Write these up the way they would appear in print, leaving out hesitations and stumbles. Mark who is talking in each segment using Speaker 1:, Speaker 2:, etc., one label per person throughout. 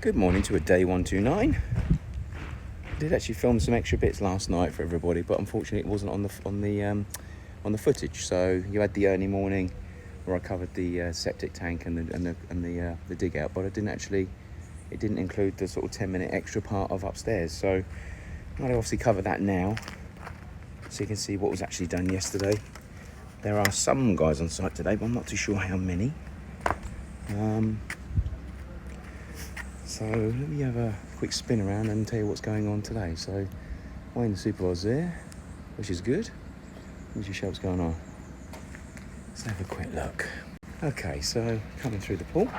Speaker 1: Good morning to a day 129. I did actually film some extra bits last night for everybody, but unfortunately it wasn't on the footage. So you had the early morning where I covered the septic tank and the dig out, but it didn't include the sort of 10-minute extra part of upstairs. So I'll obviously cover that now, so you can see what was actually done yesterday. There are some guys on site today, but I'm not too sure how many. So let me have a quick spin around and tell you what's going on today. So Wayne the supervisor's there, which is good. Let me just show what's going on. Let's have a quick look. Okay, so coming through the pool.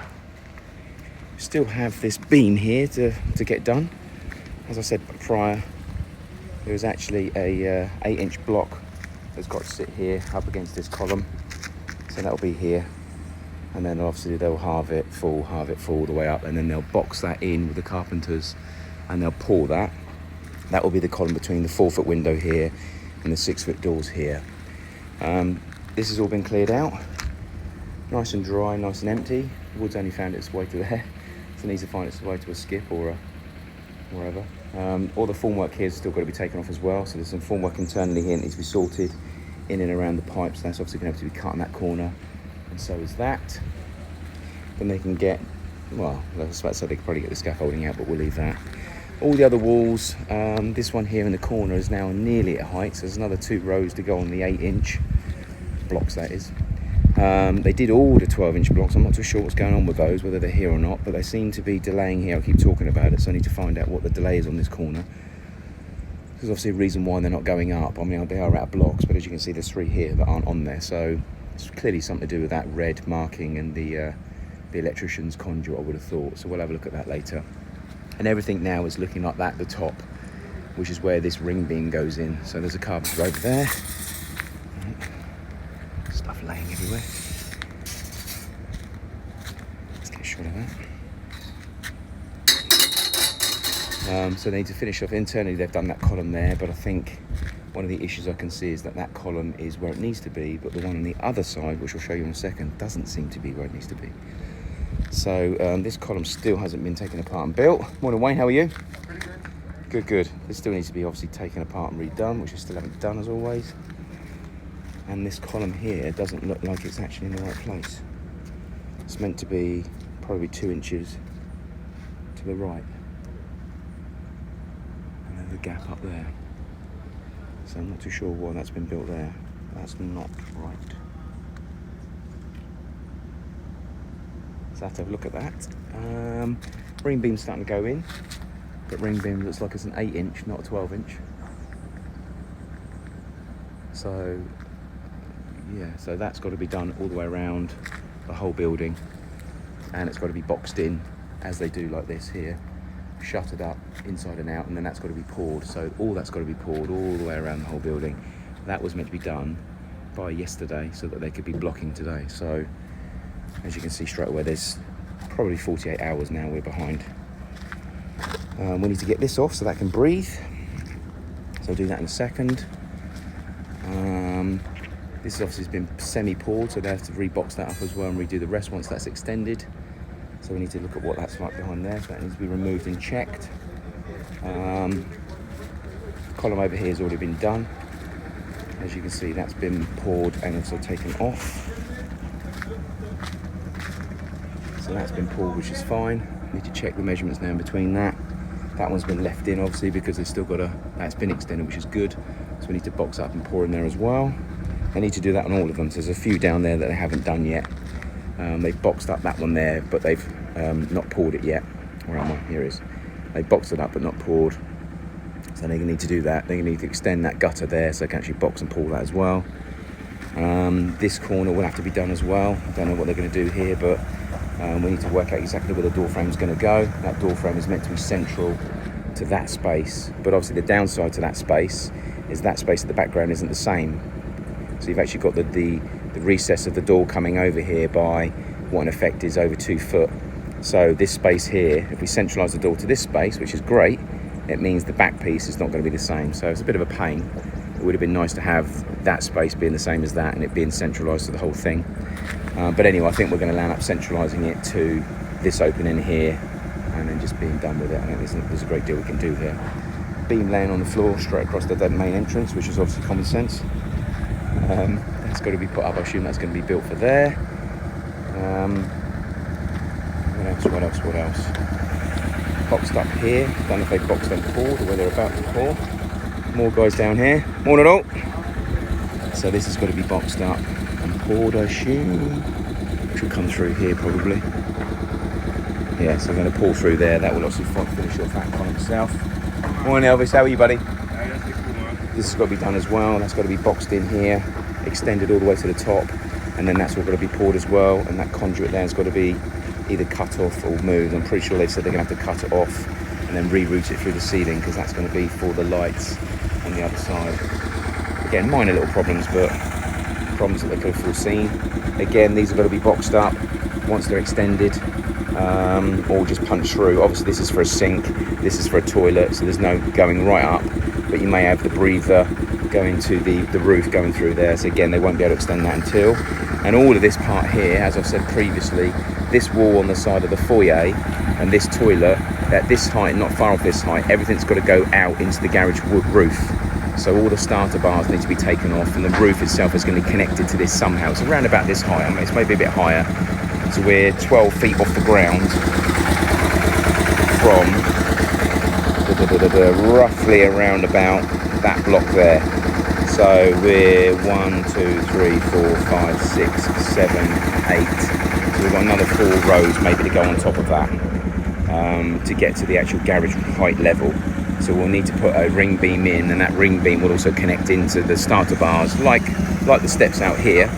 Speaker 1: Still have this beam here to get done. As I said prior, there was actually a 8-inch block that's got to sit here up against this column. So that'll be here. And then obviously they'll halve it full all the way up, and then they'll box that in with the carpenters and they'll pour that. That will be the column between the 4-foot window here and the 6-foot doors here. This has all been cleared out. Nice and dry, nice and empty. The wood's only found its way to there. So it needs to find its way to a skip or a wherever. All the formwork here has still got to be taken off as well. So there's some formwork internally here that needs to be sorted in and around the pipes. That's obviously going to have to be cut in that corner. And so is that. Then they can get, well, I was about to say they could probably get the scaffolding out, but we'll leave that. All the other walls, this one here in the corner is now nearly at height, so there's another 2 rows to go on the 8-inch blocks, that is. They did order 12-inch blocks. I'm not too sure what's going on with those, whether they're here or not, but they seem to be delaying here. I keep talking about it, so I need to find out what the delay is on this corner. There's obviously a reason why they're not going up. I mean, they are out of blocks, but as you can see, there's 3 here that aren't on there, so it's clearly something to do with that red marking and the electrician's conduit, I would have thought. So we'll have a look at that later. And everything now is looking like that at the top, which is where this ring beam goes in. So there's a carpenter over there. Stuff laying everywhere. Let's get a shot of that. So they need to finish off internally. They've done that column there, but I think one of the issues I can see is that column is where it needs to be, but the one on the other side, which I'll show you in a second, doesn't seem to be where it needs to be. So this column still hasn't been taken apart and built. Morning, Wayne, how are you?
Speaker 2: Pretty good.
Speaker 1: Good. This still needs to be obviously taken apart and redone, which I still haven't done as always. And this column here doesn't look like it's actually in the right place. It's meant to be probably 2 inches to the right. And there's a gap up there. So I'm not too sure why that's been built there. That's not right. So I have to have a look at that. Ring beam's starting to go in, but ring beam looks like it's an 8-inch, not a 12-inch. So yeah, so that's got to be done all the way around the whole building, and it's got to be boxed in as they do like this here, shuttered up inside and out, and then that's got to be poured. So all that's got to be poured all the way around the whole building. That was meant to be done by yesterday so that they could be blocking today. So as you can see straight away, there's probably 48 hours now we're behind. We need to get this off so that can breathe. So I'll do that in a second. This obviously has been semi-poured, so they have to rebox that up as well and redo the rest once that's extended. So we need to look at what that's like behind there. So that needs to be removed and checked. Column over here has already been done. As you can see, that's been poured and also taken off. So that's been poured, which is fine. Need to check the measurements now in between that. That one's been left in, obviously, because they've still got that's been extended, which is good. So we need to box up and pour in there as well. They need to do that on all of them. So there's a few down there that they haven't done yet. They've boxed up that one there, but they've not poured it yet. Where am I? Here it is. They've boxed it up but not poured. So they need to do that. They need to extend that gutter there so they can actually box and pour that as well. This corner will have to be done as well. I don't know what they're going to do here, but we need to work out exactly where the door frame is going to go. That door frame is meant to be central to that space, but obviously the downside to that space is that space at the background isn't the same. So you've actually got the recess of the door coming over here by what in effect is over 2 foot. So this space here, if we centralise the door to this space, which is great, it means the back piece is not going to be the same. So it's a bit of a pain. It would have been nice to have that space being the same as that and it being centralised to the whole thing. But anyway, I think we're going to land up centralising it to this opening here and then just being done with it. I think there's a great deal we can do here. Beam laying on the floor straight across the main entrance, which is obviously common sense. That's got to be put up. I assume that's going to be built for there. What else? Boxed up here. Don't know if they boxed and poured or whether they're about to pour. More guys down here. Morning all. So this has got to be boxed up and poured, I assume. Which will come through here probably. Yeah, so I'm going to pour through there. That will obviously finish off that column itself. Morning Elvis, how are you, buddy? This has got to be done as well. That's got to be boxed in here, extended all the way to the top, and then that's all got to be poured as well. And that conduit there has got to be either cut off or moved. I'm pretty sure they said they're going to have to cut it off and then reroute it through the ceiling, because that's going to be for the lights on the other side. Again, minor little problems, but problems that they could have foreseen. Again, these are going to be boxed up once they're extended, or just punched through. Obviously this is for a sink, this is for a toilet, so there's no going right up, but you may have the breather going to the roof going through there. So again, they won't be able to extend that until. And all of this part here, as I've said previously, this wall on the side of the foyer and this toilet at this height, not far off this height, everything's got to go out into the garage roof. So all the starter bars need to be taken off, and the roof itself is going to be connected to this somehow. It's around about this height. I mean, it's maybe a bit higher. So we're 12 feet off the ground from roughly around about that block there. So we're 1, 2, 3, 4, 5, 6, 7, 8. So we've got another 4 rows maybe to go on top of that to get to the actual garage height level. So we'll need to put a ring beam in, and that ring beam will also connect into the starter bars, like the steps out here.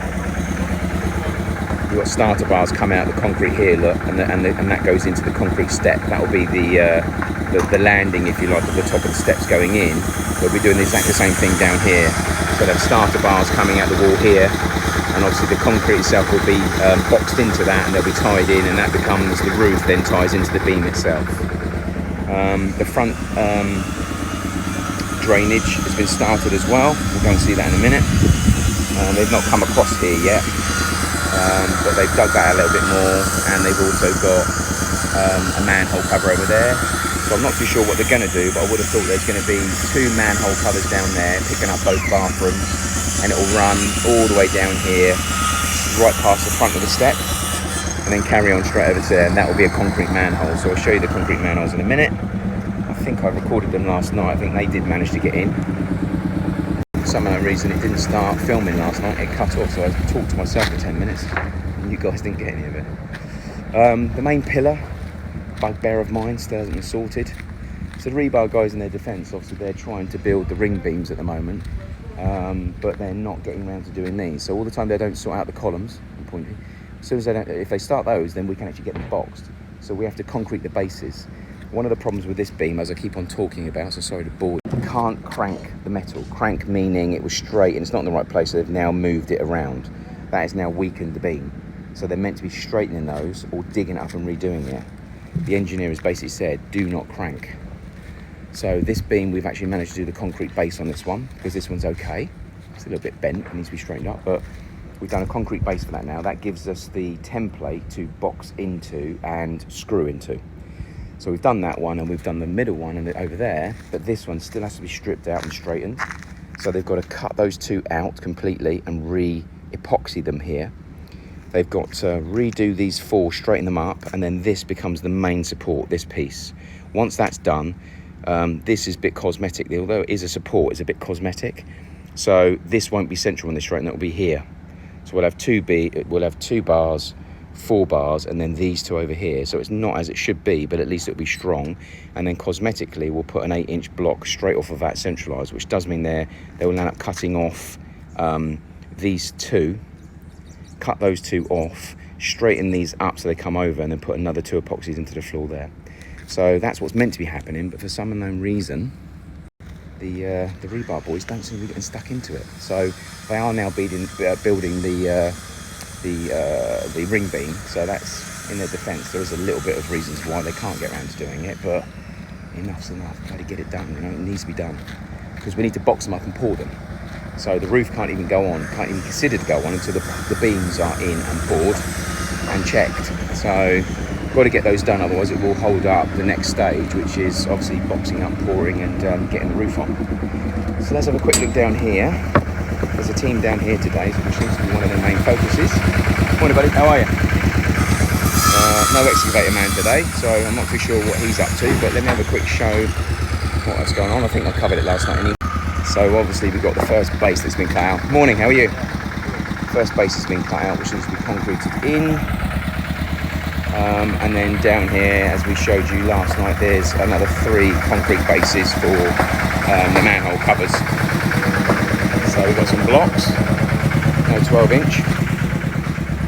Speaker 1: You've got starter bars come out of the concrete here, look, and that goes into the concrete step. That will be the landing, if you like, at the top of the steps going in. We'll be doing exactly the same thing down here. So there are starter bars coming out the wall here, and obviously the concrete itself will be boxed into that, and they'll be tied in, and that becomes the roof, then ties into the beam itself. The front drainage has been started as well. We'll go and see that in a minute. They've not come across here yet, but they've dug that a little bit more, and they've also got a manhole cover over there. So I'm not too sure what they're going to do, but I would have thought there's going to be 2 manhole covers down there, picking up both bathrooms, and it will run all the way down here, right past the front of the step, and then carry on straight over to there, and that will be a concrete manhole. So I'll show you the concrete manholes in a minute. I think I recorded them last night. I think they did manage to get in. For some unknown reason it didn't start filming last night. It cut off, so I talked to myself for 10 minutes, and you guys didn't get any of it. The main pillar, bugbear of mine, still hasn't been sorted. So the rebar guys, in their defence, obviously they're trying to build the ring beams at the moment, but they're not getting around to doing these. So all the time they don't sort out the columns, I'm pointing. As soon as if they start those, then we can actually get them boxed. So we have to concrete the bases. One of the problems with this beam, as I keep on talking about, so sorry to bore you, can't crank the metal. Crank meaning it was straight and it's not in the right place, so they've now moved it around. That has now weakened the beam. So they're meant to be straightening those or digging it up and redoing it. The engineer has basically said, do not crank. So this beam, we've actually managed to do the concrete base on this one, because this one's okay. It's a little bit bent, it needs to be straightened up, but we've done a concrete base for that now. That gives us the template to box into and screw into. So we've done that one, and we've done the middle one and over there, but this one still has to be stripped out and straightened. So they've got to cut those 2 out completely and re-epoxy them here. They've got to redo these 4, straighten them up, and then this becomes the main support, this piece. Once that's done, this is a bit cosmetic. Although it is a support, it's a bit cosmetic. So this won't be central when they straighten, it will be here. So we'll have 2 bars, 4 bars, and then these 2 over here. So it's not as it should be, but at least it'll be strong. And then cosmetically, we'll put an 8-inch block straight off of that centralised, which does mean they will end up cutting off these 2, cut those 2 off, straighten these up so they come over, and then put another 2 epoxies into the floor there. So that's what's meant to be happening, but for some unknown reason, the rebar boys don't seem to be getting stuck into it. So they are now building the ring beam. So that's in their defence. There is a little bit of reasons why they can't get around to doing it, but enough's enough. Got to get it done. You know, it needs to be done, because we need to box them up and pour them. So the roof can't even go on, can't even consider to go on until the beams are in and poured and checked. So we've got to get those done, otherwise it will hold up the next stage, which is obviously boxing up, pouring, and getting the roof on. So let's have a quick look down here. There's a team down here today, which seems to be one of their main focuses. Morning, buddy. How are you? No excavator man today, so I'm not too sure what he's up to, but let me have a quick show what's going on. I think I covered it last night anyway. So obviously we've got the first base that's been cut out. Morning, how are you? First base has been cut out, which needs to be concreted in. And then down here, as we showed you last night, there's another 3 concrete bases for the manhole covers. So we've got some blocks, no 12-inch.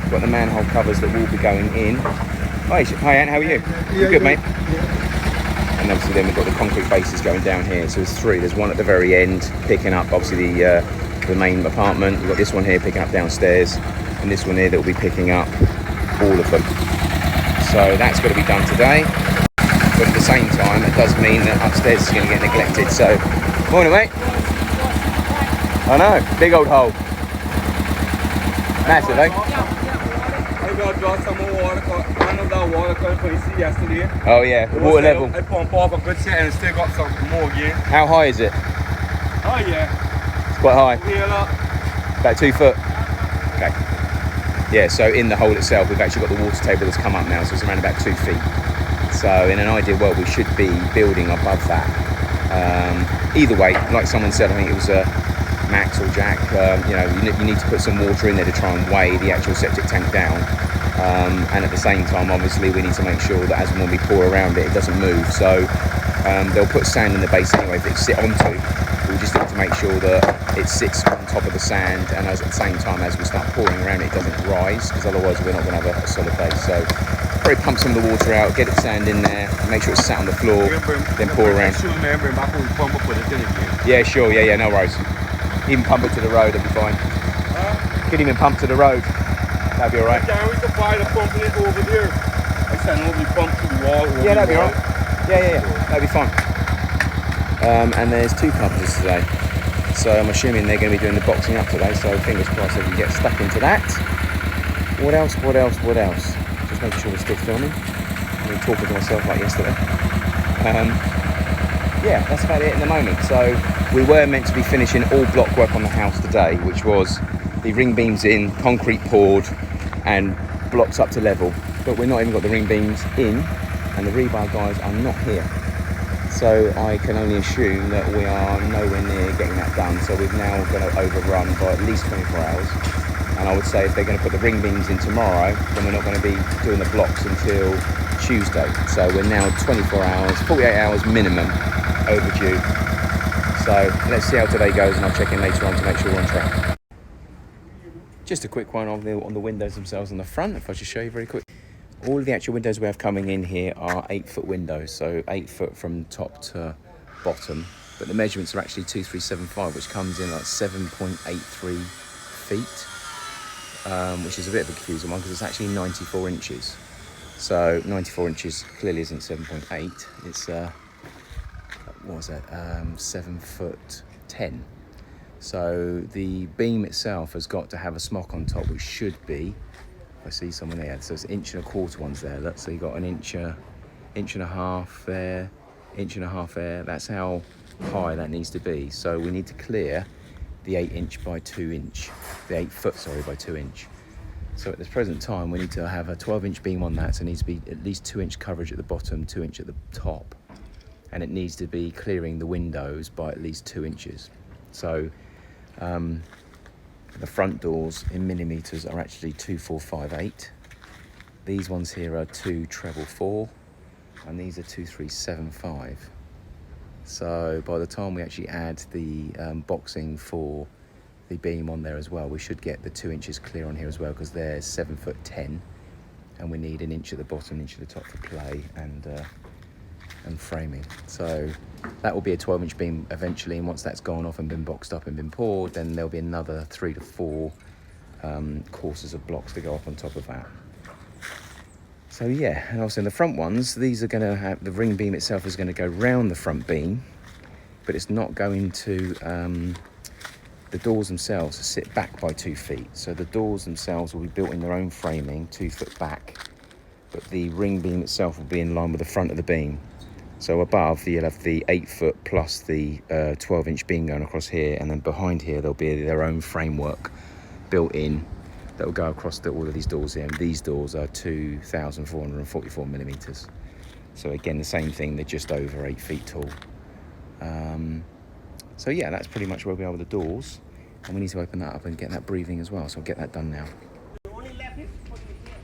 Speaker 1: We've got the manhole covers that will be going in. Hi Ant, how are you?
Speaker 2: Yeah,
Speaker 1: good, mate. And obviously then we've got the concrete bases going down here. So there's 3. There's one at the very end picking up obviously the main apartment. We've got this one here picking up downstairs, and this one here that will be picking up all of them. So that's got to be done today. But at the same time, it does mean that upstairs is going to get neglected. So, morning, mate. I know, big old hole. Massive, eh?
Speaker 2: I got some more water. One of that water coming from the sea yesterday.
Speaker 1: Oh yeah, the water level.
Speaker 2: I pumped off a good set and still got some more again.
Speaker 1: How high is it?
Speaker 2: Oh yeah.
Speaker 1: It's quite high.
Speaker 2: Yeah.
Speaker 1: About 2 foot. Okay. Yeah, so in the hole itself, we've actually got the water table that's come up now, so it's around about 2 feet. So in an ideal world, we should be building above that. Either way, like someone said, I think it was Max or Jack, you need to put some water in there to try and weigh the actual septic tank down. And at the same time, obviously, we need to make sure that as and when we pour around it, it doesn't move. So they'll put sand in the base anyway for it to sit onto. We just need to make sure that it sits on top of the sand, and at the same time, as we start pouring around it doesn't rise, because otherwise we're not going to have a solid base. So probably pump some of the water out, get the sand in there, make sure it's sat on the floor, then pour around. Yeah, sure, yeah, no worries. Even pump it to the road, that'd be fine. Could even pump to the road, that'd be alright.
Speaker 2: Can we supply the pumping it over there? I said nobody pump to the wall.
Speaker 1: Yeah, that'd be alright. Yeah, that'd be fine. And there's 2 carpenters today, so I'm assuming they're going to be doing the boxing up today, so fingers crossed they can get stuck into that. What else? Just making sure we're still filming. I've been talking to myself like yesterday. Yeah, that's about it in the moment. So we were meant to be finishing all block work on the house today, which was the ring beams in, concrete poured, and blocks up to level. But we're not even got the ring beams in, and the rebar guys are not here. So I can only assume that we are nowhere near getting that done. So we're now going to overrun by at least 24 hours. And I would say if they're going to put the ring beams in tomorrow, then we're not going to be doing the blocks until Tuesday. So we're now 24 hours, 48 hours minimum overdue. So let's see how today goes, and I'll check in later on to make sure we're on track. Just a quick one on the windows themselves on the front, if I just show you very quick. All of the actual windows we have coming in here are 8-foot windows, so 8 foot from top to bottom. But the measurements are actually 2375, which comes in like 7.83 feet, which is a bit of a confusing one because it's actually 94 inches. So 94 inches clearly isn't 7.8. It's what was that? 7'10". So the beam itself has got to have a smock on top, which should be. I see someone there, so it's 1.25 ones there. Look, so you got an inch and a half there, inch and a half there. That's how high that needs to be. So we need to clear the 8 by 2 foot by 2 inch. So at this present time, we need to have a 12-inch beam on that. So it needs to be at least 2-inch coverage at the bottom, 2 inch at the top, and it needs to be clearing the windows by at least 2 inches. So. The front doors in millimetres are actually 2458. These ones here are 244, and these are 2375. So by the time we actually add the boxing for the beam on there as well, we should get the 2 inches clear on here as well, because they're 7'10", and we need an inch at the bottom, an inch at the top for play and framing. So that will be a 12-inch beam eventually, and once that's gone off and been boxed up and been poured, then there'll be another 3 to 4 courses of blocks to go up on top of that. So yeah, and also in the front ones, these are going to have, the ring beam itself is going to go round the front beam, but it's not going to, the doors themselves sit back by 2 feet. So the doors themselves will be built in their own framing, 2 foot back. but the ring beam itself will be in line with the front of the beam. So above, you'll have the 8 foot plus the 12-inch beam going across here, and then behind here there'll be their own framework built in that will go across all of these doors here. And these doors are 2,444 millimeters. So again, the same thing, they're just over 8 feet tall. So yeah, that's pretty much where we are with the doors. And we need to open that up and get that breathing as well. So I'll get that done now.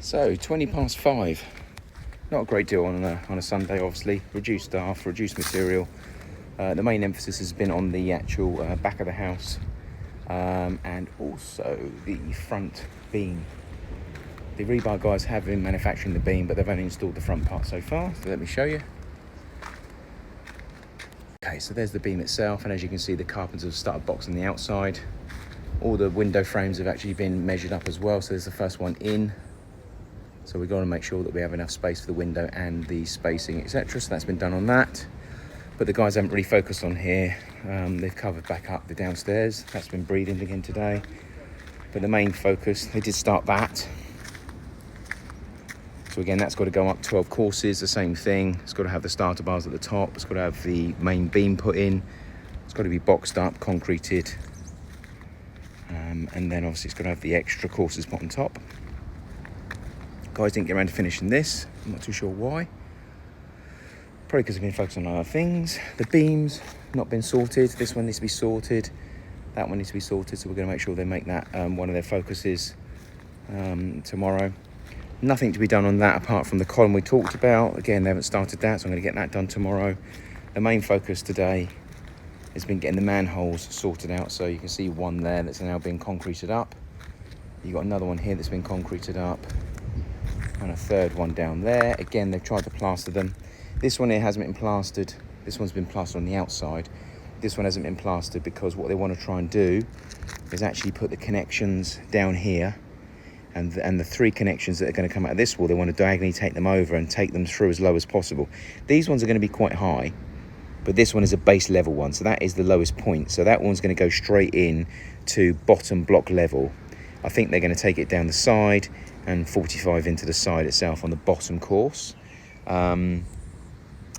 Speaker 1: So 5:20. Not a great deal on a Sunday, obviously. Reduced staff, reduced material. The main emphasis has been on the actual back of the house and also the front beam. The rebar guys have been manufacturing the beam, but they've only installed the front part so far. So let me show you. Okay, so there's the beam itself, and as you can see, the carpenters have started boxing the outside. All the window frames have actually been measured up as well, so there's the first one in. So we've got to make sure that we have enough space for the window and the spacing, etc. So that's been done on that. But the guys haven't really focused on here. They've covered back up the downstairs. That's been breathing again today. But the main focus, they did start that. So again, that's got to go up 12 courses, the same thing. It's got to have the starter bars at the top. It's got to have the main beam put in. It's got to be boxed up, concreted. And then obviously it's got to have the extra courses put on top. Guys didn't get around to finishing this. I'm not too sure why. Probably because they've been focusing on other things. The beams not been sorted. This one needs to be sorted. That one needs to be sorted. So we're going to make sure they make that one of their focuses tomorrow. Nothing to be done on that apart from the column we talked about. Again, they haven't started that, so I'm going to get that done tomorrow. The main focus today has been getting the manholes sorted out. So you can see one there that's now been concreted up. You've got another one here that's been concreted up. And a third one down there. Again, they've tried to plaster them. This one here hasn't been plastered. This one's been plastered on the outside. This one hasn't been plastered because what they want to try and do is actually put the connections down here. And the 3 connections that are going to come out of this wall, they want to diagonally take them over and take them through as low as possible. These ones are going to be quite high, but this one is a base level one, so that is the lowest point. So that one's going to go straight in to bottom block level. I think they're going to take it down the side and 45 into the side itself on the bottom course. And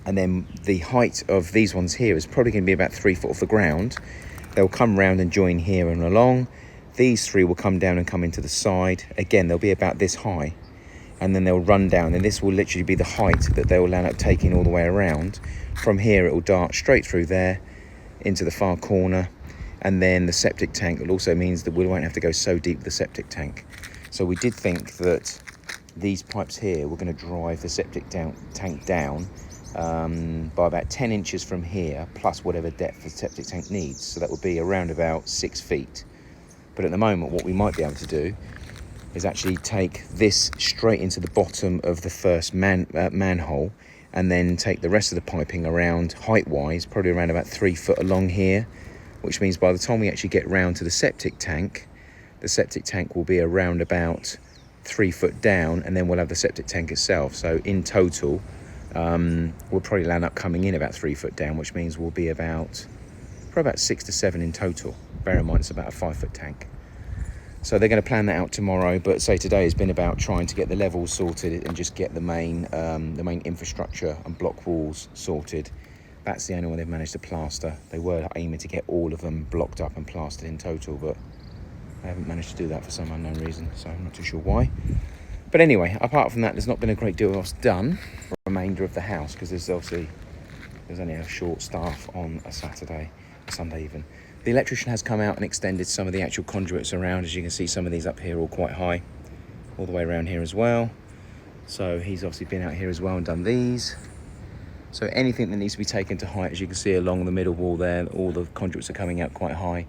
Speaker 1: then the height of these ones here is probably going to be about 3 foot off the ground. They'll come round and join here and along. These 3 will come down and come into the side. Again, they'll be about this high. And then they'll run down, and this will literally be the height that they will end up taking all the way around. From here, it will dart straight through there into the far corner. And then the septic tank, it also means that we won't have to go so deep with the septic tank. So we did think that these pipes here were going to drive the septic tank down by about 10 inches from here, plus whatever depth the septic tank needs. So that would be around about 6 feet. But at the moment, what we might be able to do is actually take this straight into the bottom of the first manhole, and then take the rest of the piping around height-wise, probably around about 3 foot along here, which means by the time we actually get round to the septic tank will be around about 3 foot down, and then we'll have the septic tank itself. So in total, we'll probably land up coming in about 3 foot down, which means we'll be probably about 6 to 7 in total. Bear in mind, it's about a 5 foot tank. So they're going to plan that out tomorrow, but say today has been about trying to get the levels sorted and just get the main infrastructure and block walls sorted. That's the only one they've managed to plaster. They were aiming to get all of them blocked up and plastered in total, but I haven't managed to do that for some unknown reason, so I'm not too sure why. But anyway, apart from that, there's not been a great deal else done for the remainder of the house, because there's only a short staff on a Saturday, a Sunday even. The electrician has come out and extended some of the actual conduits around. As you can see, some of these up here are all quite high, all the way around here as well. So he's obviously been out here as well and done these. So anything that needs to be taken to height, as you can see along the middle wall there, all the conduits are coming out quite high.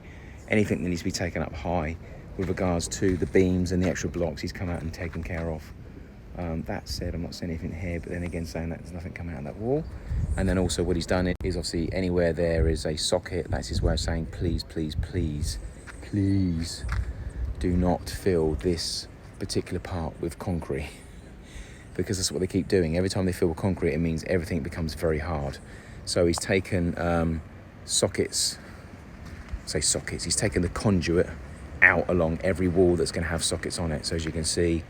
Speaker 1: Anything that needs to be taken up high with regards to the beams and the extra blocks, he's come out and taken care of. That said, I'm not seeing anything here, but then again saying that there's nothing coming out of that wall. And then also what he's done is obviously anywhere there is a socket, that's his way of saying please, please, please, please do not fill this particular part with concrete. Because that's what they keep doing. Every time they fill with concrete, it means everything becomes very hard. So he's taken sockets, he's taken the conduit out along every wall that's going to have sockets on it. So as you can see,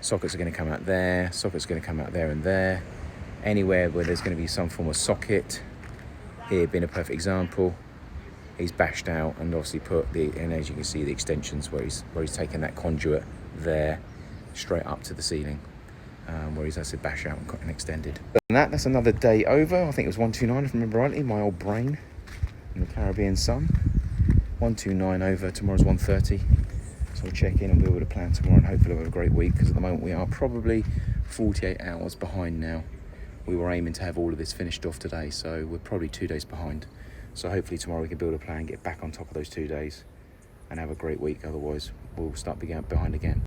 Speaker 1: Sockets are going to come out there, sockets are going to come out there and there. Anywhere where there's going to be some form of socket, here being a perfect example, he's bashed out and obviously put the, and as you can see, the extensions where he's taken that conduit there straight up to the ceiling, where he's actually bashed out and extended. And that's another day over. I think it was 129 if I remember rightly, my old brain in the Caribbean sun. 129 over, tomorrow's 130. So we'll check in and build a plan tomorrow and hopefully we'll have a great week, because at the moment we are probably 48 hours behind now. We were aiming to have all of this finished off today, so we're probably 2 days behind. So hopefully tomorrow we can build a plan, get back on top of those 2 days and have a great week. Otherwise we'll start behind again.